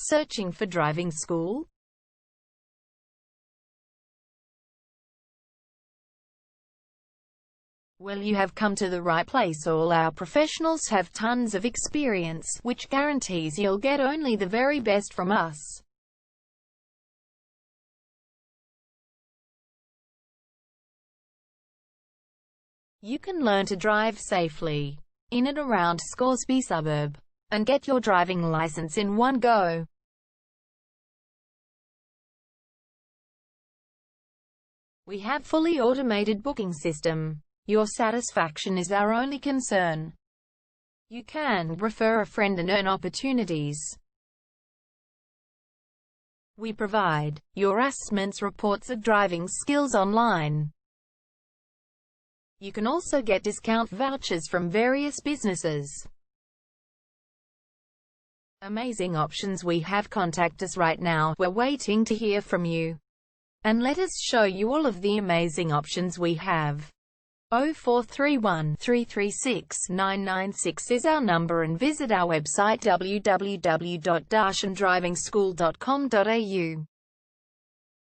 Searching for driving school? Well, you have come to the right place. All our professionals have tons of experience, which guarantees you'll get only the very best from us. You can learn to drive safely in and around Scoresby suburb and get your driving license in one go. We have fully automated booking system. Your satisfaction is our only concern. You can refer a friend and earn opportunities. We provide your assessments reports of driving skills online. You can also get discount vouchers from various businesses. Amazing options we have. Contact us right now. We're waiting to hear from you. And let us show you all of the amazing options we have. 0431 336 996 is our number, and visit our website www.darshandrivingschool.com.au.